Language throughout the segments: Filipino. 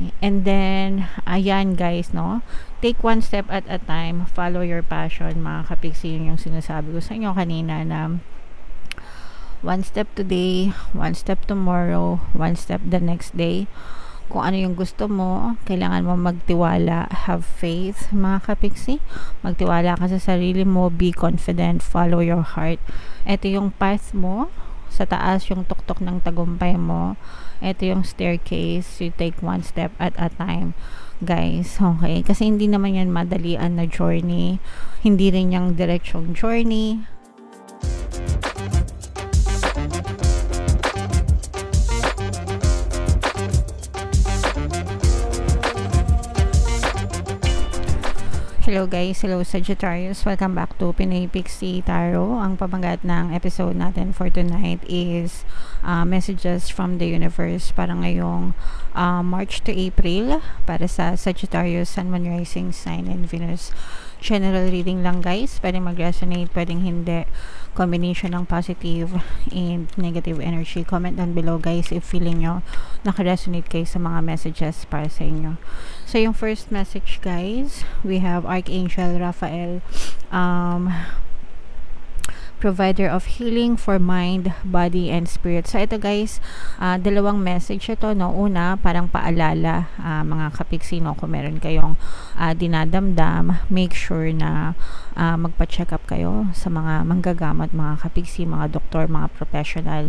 Okay. And then, ayan guys, no? Take one step at a time. Follow your passion, mga kapiksi. Yun yung sinasabi ko sa inyo kanina na one step today, one step tomorrow, one step the next day. Kung ano yung gusto mo, kailangan mo magtiwala, have faith, mga kapiksi. Magtiwala ka sa sarili mo, be confident, follow your heart. Ito yung path mo, sa taas yung tuktok ng tagumpay mo. Ito yung staircase, you take one step at a time, guys. Okay, kasi hindi naman yan madalian na journey, hindi rin yung direksyong journey. Hello guys, hello Sagittarius, welcome back to Pinoy Pixie Tarot. Ang pamagat ng episode natin for tonight is messages from the universe para ngayong March to April para sa Sagittarius, Sun, Moon, Rising Sign, and Venus. General reading lang guys, pwedeng mag-resonate, pwedeng hindi. Combination ng positive and negative energy. Comment down below guys if feeling nyo naka-resonate kayo sa mga messages para sa inyo. So yung first message guys, we have Archangel Raphael, provider of healing for mind, body, and spirit. So ito guys, dalawang message ito, no? Una, parang paalala, mga kapiksi, no? Kung meron kayong dinadamdam, make sure na magpa-check up kayo sa mga manggagamot, mga kapiksi, mga doktor, mga professional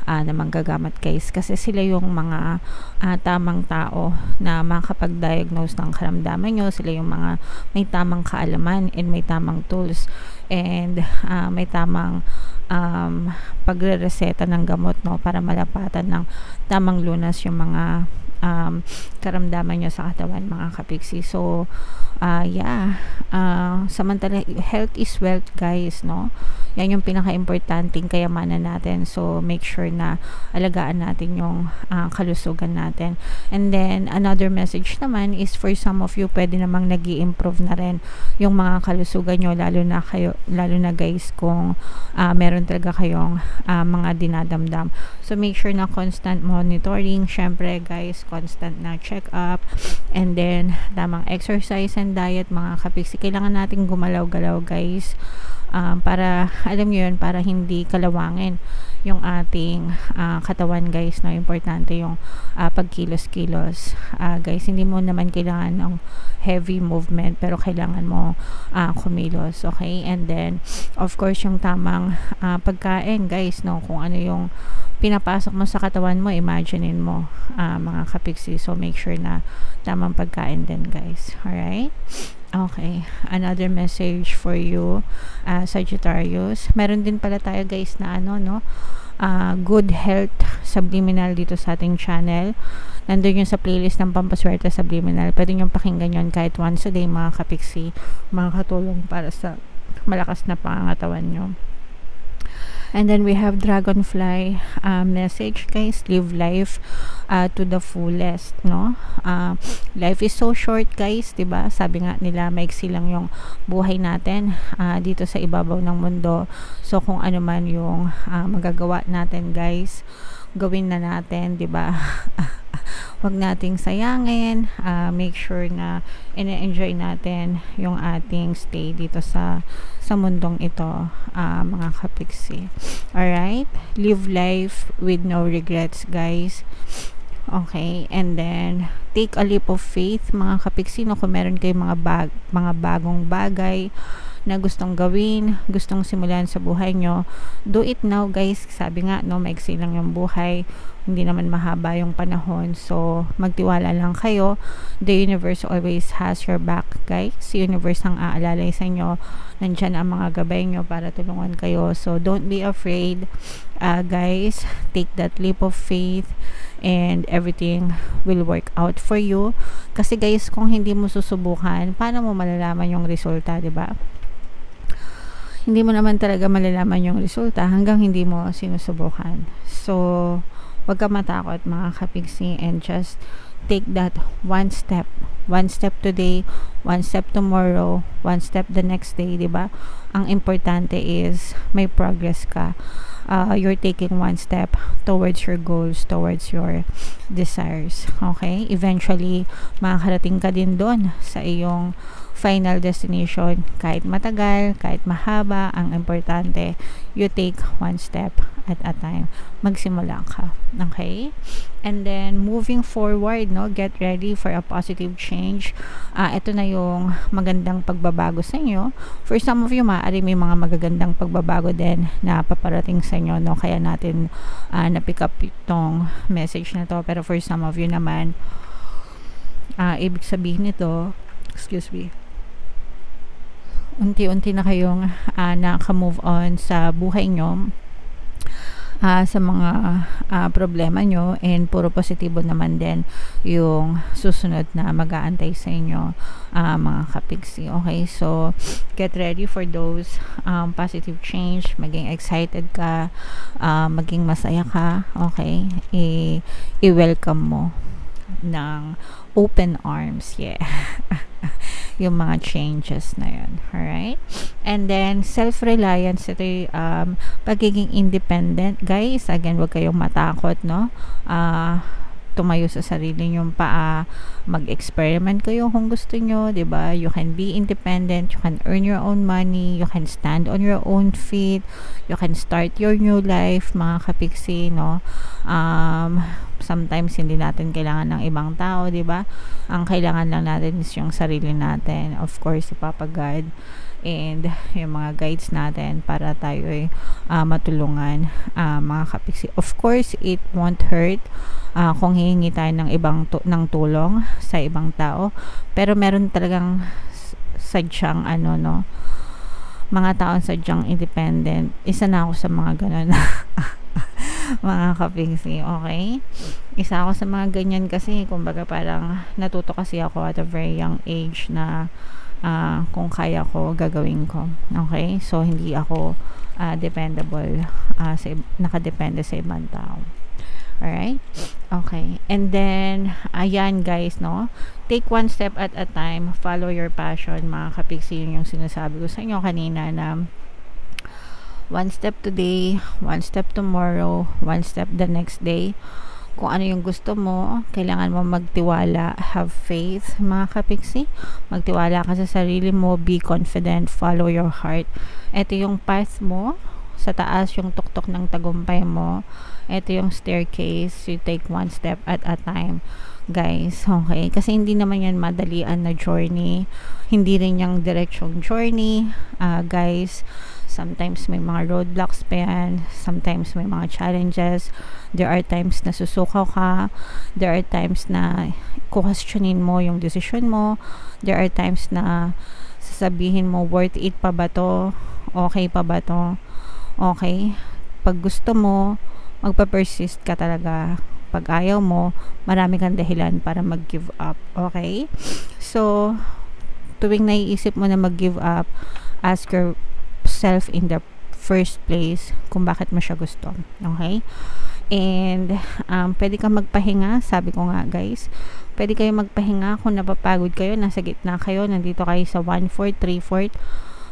na manggagamot guys, kasi sila yung mga tamang tao na makapag-diagnose ng karamdaman nyo. Sila yung mga may tamang kaalaman and may tamang tools and may tamang pagre-reseta ng gamot, no, para malapatan ng tamang lunas yung mga karamdaman nyo sa katawan, mga kapiksi. So samantala, health is wealth guys, no? Yan yung pinaka-importanting kayamanan natin. So make sure na alagaan natin yung kalusugan natin. And then another message naman is for some of you, pwede namang nag-i-improve na rin yung mga kalusugan nyo, lalo na guys kung meron talaga kayong mga dinadamdam. So make sure na constant monitoring, syempre guys, constant na check-up, and then tamang exercise and diet, mga kapiksi. Kailangan nating gumalaw-galaw guys, para alam nyo yun, para hindi kalawangin yung ating katawan guys, no? Importante yung pagkilos-kilos guys. Hindi mo naman kailangan ng heavy movement, pero kailangan mo kumilos, okay? And then of course yung tamang pagkain guys, no? Kung ano yung pinapasok mo sa katawan mo, imaginein mo, mga kapiksi. So make sure na tamang pagkain din guys. Alright? Okay, another message for you, Sagittarius. Meron din pala tayo guys na good health subliminal dito sa ating channel. Nandun yung sa playlist ng Pampaswerte Subliminal. Pwede nyo pakinggan yun kahit once a day, mga kapiksi. Makakatulong para sa malakas na pangangatawan nyo. And then we have Dragonfly message guys, live life to the fullest, no? Life is so short guys, diba? Sabi nga nila, maiksi lang yung buhay natin dito sa ibabaw ng mundo. So kung ano man yung magagawa natin guys, gawin na natin, diba? Wag nating sayangin. Make sure na ina-enjoy natin yung ating stay dito sa mundong ito, mga kapiksi. Alright? Live life with no regrets guys. Okay, and then take a leap of faith, mga kapiksi, no? Kung meron kayong mga bagong bagay na gustong gawin, gustong simulan sa buhay nyo, do it now guys. Sabi nga, no, maiksi lang yung buhay, hindi naman mahaba yung panahon. So magtiwala lang kayo. The universe always has your back guys. Si universe ang aalalay sa inyo. Nandyan ang mga gabay nyo para tulungan kayo. So don't be afraid guys. Take that leap of faith and everything will work out for you. Kasi guys, kung hindi mo susubukan, paano mo malalaman yung resulta, diba? Hindi mo naman talaga malalaman yung resulta hanggang hindi mo sinusubukan. So wag ka matakot, mga kapiksi, and just take that one step today, one step tomorrow, one step the next day, diba? Ang importante is may progress ka. you're taking one step towards your goals, towards your desires. Okay? Eventually, makakarating ka din doon sa iyong final destination. Kahit matagal, kahit mahaba, ang importante, you take one step at a time. Magsimula ka. Okay? And then, moving forward, no, get ready for a positive change. Ito na yung magandang pagbabago sa inyo. For some of you, maaari may mga magagandang pagbabago din na paparating sa inyo, no? Kaya natin na-pick up itong message na to. Pero for some of you naman, ibig sabihin nito, excuse me, unti-unti na kayong naka-move on sa buhay nyo, sa mga problema nyo, and puro positibo naman din yung susunod na mag-aantay sa inyo, mga kapiksi. Okay, so get ready for those positive change. Maging excited ka, maging masaya ka. Okay, i-welcome mo ng open arms, yeah. Yung mga changes na yun. Alright? And then, self-reliance, ito yung pagiging independent. Guys, again, huwag kayong matakot, no? Tumayo sa sarili nyo paa, mag-experiment kayo kung gusto nyo, diba? You can be independent, you can earn your own money, you can stand on your own feet, you can start your new life, mga kapiksi, no? Sometimes hindi natin kailangan ng ibang tao, diba? Ang kailangan lang natin is yung sarili natin, of course, si Papa God and yung mga guides natin para tayo ay matulungan, mga kapiksi. Of course, it won't hurt kung hihingi tayo ng ng tulong sa ibang tao, pero meron talagang sadyang mga taong sadyang independent. Isa na ako sa mga ganun. Mga kapiksi, okay? Isa ako sa mga ganyan kasi, kumbaga parang natuto kasi ako at a very young age na kung kaya ko, gagawin ko. Okay? So, hindi ako dependable, nakadepende sa ibang tao. Alright? Okay. And then, ayan guys, no? Take one step at a time. Follow your passion, mga kapiksi. Yun yung sinasabi ko sa inyo kanina na one step today, one step tomorrow, one step the next day. Kung ano yung gusto mo, kailangan mo magtiwala, have faith, mga kapiksi. Magtiwala ka sa sarili mo, be confident, follow your heart. Ito yung path mo, sa taas yung tuktok ng tagumpay mo. Ito yung staircase, you take one step at a time, guys. Okay? Kasi hindi naman yan madalian na journey. Hindi rin yung direksyong journey, guys. Sometimes may mga roadblocks pa yan. Sometimes may mga challenges. There are times na susukaw ka. There are times na questionin mo yung decision mo. There are times na sasabihin mo, worth it pa ba to? Okay pa ba to? Okay? Pag gusto mo, magpa-persist ka talaga. Pag ayaw mo, marami kang dahilan para mag-give up. Okay? So, tuwing naiisip mo na mag-give up, ask yourself in the first place kung bakit mo siya gusto. Okay? And, pwede kang magpahinga. Sabi ko nga, guys, pwede kayo magpahinga kung napapagod kayo, nasa gitna kayo, nandito kayo sa 1/4, 3/4,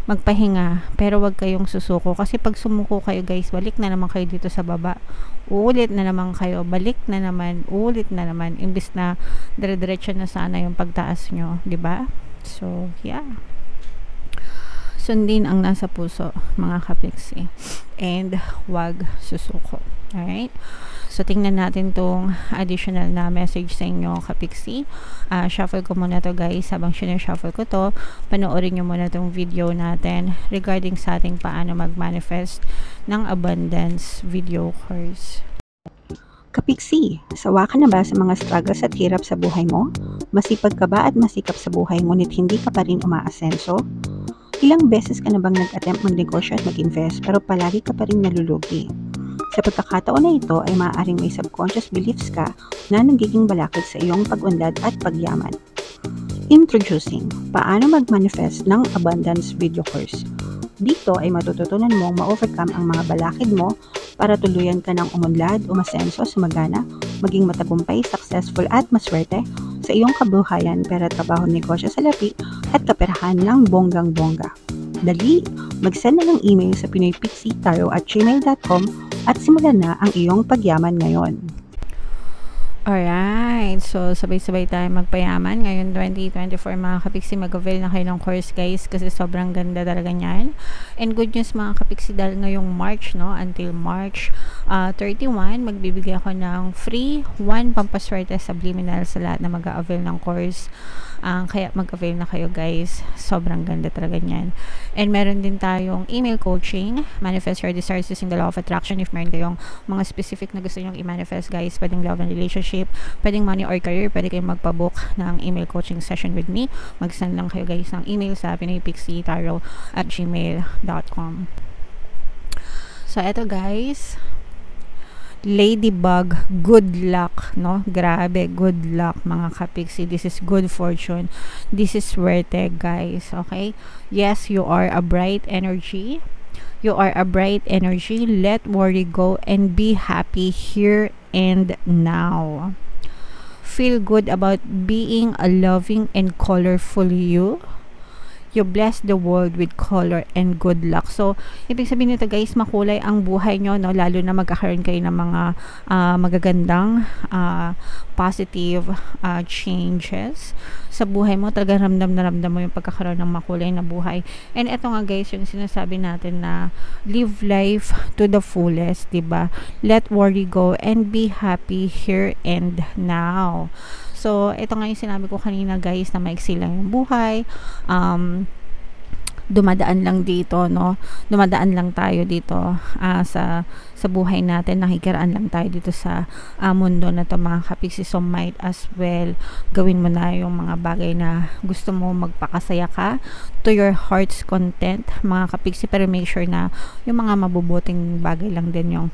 magpahinga, pero wag kayong susuko kasi pag sumuko kayo, guys, balik na naman kayo dito sa baba, uulit na naman kayo, balik na naman, uulit na naman, imbis na dire-diretso na sana yung pagtaas nyo, di ba? So, yeah, sundin ang nasa puso, mga kapiksi, and wag susuko. Alright? So, tingnan natin tong additional na message sa inyo, kapiksi. Shuffle ko muna to, guys. Habang sinashuffle ko to, panoorin nyo muna tong video natin regarding sa ating paano mag-manifest ng abundance video course. Kapiksi, sawa ka na ba sa mga struggles at hirap sa buhay mo? Masipag ka ba at masikap sa buhay ngunit hindi ka pa rin umaasenso? Ilang beses ka na bang nag-attempt magnegosyo at mag-invest pero palagi ka pa rin nalulugi? Sa pagkakataon na ito ay maaaring may subconscious beliefs ka na nagiging balakid sa iyong pag-unlad at pagyaman. Introducing, paano mag-manifest ng abundance video course. Dito ay matututunan mong ma-overcome ang mga balakid mo para tuluyan ka ng umunlad, umasenso, sumagana, maging matagumpay, successful at maswerte sa iyong kabuhayan, pera, trabaho, negosyo sa lapi at kaperahan ng bonggang-bongga. Dali, mag-send na ng email sa pinoypixitaro@gmail.com at simulan na ang iyong pagyaman ngayon. Alright, so sabay-sabay tayo magpayaman ngayon 2024 mga kapiksi. Mag-avail na kayo ng course guys kasi sobrang ganda talaga niyan. And good news mga kapiksi, dahil ngayong March, no, until March 31, magbibigay ako ng free 1 pampaswerte subliminal sa lahat na mag-avail ng course. Kaya mag-avail na kayo guys, sobrang ganda talaga niyan. And meron din tayong email coaching, manifest your desires using the law of attraction. If meron kayong mga specific na gusto nyong i-manifest guys, pwedeng love and relationship, pwedeng money or career, pwede kayong magpabook ng email coaching session with me. Mag-send lang kayo guys ng email sa pinoypixietarot@gmail.com. So eto guys, Ladybug, good luck, no? Grabe, good luck mga kapiksi. This is good fortune. This is swerte guys, okay? Yes, you are a bright energy. You are a bright energy. Let worry go and be happy here and now. Feel good about being a loving and colorful you. You bless the world with color and good luck. So, ibig sabihin nito guys, makulay ang buhay nyo, no? Lalo na magkakaroon kayo ng mga magagandang positive changes sa buhay mo. Talaga ramdam na ramdam mo yung pagkakaroon ng makulay na buhay. And eto nga guys, yung sinasabi natin na live life to the fullest, diba? Let worry go and be happy here and now. So, ito nga yung sinabi ko kanina guys, na maiksi lang yung buhay. Dumadaan lang dito, no? Dumadaan lang tayo dito sa buhay natin. Nakikiraan lang tayo dito sa mundo na to mga kapiksi. So, might as well gawin mo na yung mga bagay na gusto mo, magpakasaya ka to your heart's content mga kapiksi. Pero make sure na yung mga mabubuting bagay lang din yung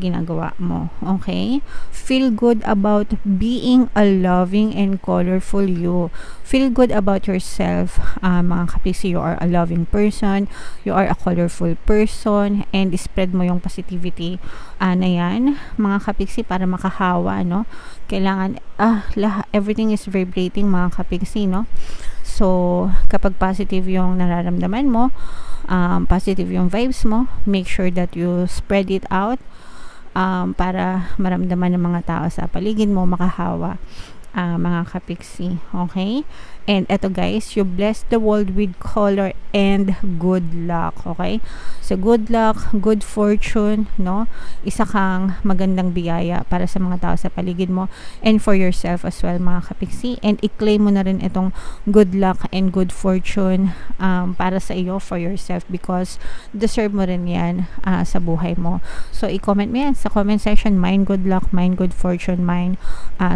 ginagawa mo. Okay? Feel good about being a loving and colorful you. Feel good about yourself mga kapiksi. You are a loving person. You are a colorful person. And spread mo yung positivity na yan mga kapiksi para makahawa, no? Kailangan everything is vibrating mga kapiksi, no? So kapag positive yung nararamdaman mo, positive yung vibes mo, make sure that you spread it out para maramdaman ng mga tao sa paligid mo, makahawa mga kapiksi. Okay? And eto guys, you bless the world with color and good luck. Okay? So good luck, good fortune, no? Isa kang magandang biyaya para sa mga tao sa paligid mo and for yourself as well mga kapiksi. And i-claim mo na rin itong good luck and good fortune para sa iyo, for yourself, because deserve mo rin yan sa buhay mo. So i-comment mo yan sa comment section, mine good luck, mine good fortune, mine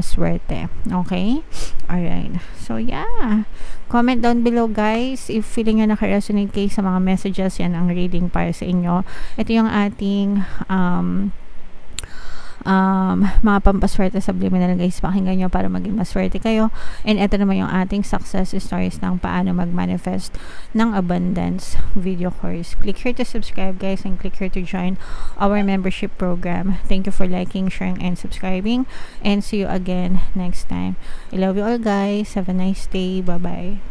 swerte. Okay? Alright. So yeah, comment down below guys if feeling nyo naka-resonate kayo sa mga messages. Yan ang reading para sa inyo. Ito yung ating mga pampaswerte subliminal guys. Pakinggan nyo para maging maswerte kayo. And ito naman yung ating success stories ng paano mag-manifest ng abundance video course. Click here to subscribe guys, and click here to join our membership program. Thank you for liking, sharing, and subscribing, and see you again next time. I love you all guys. Have a nice day. Bye bye.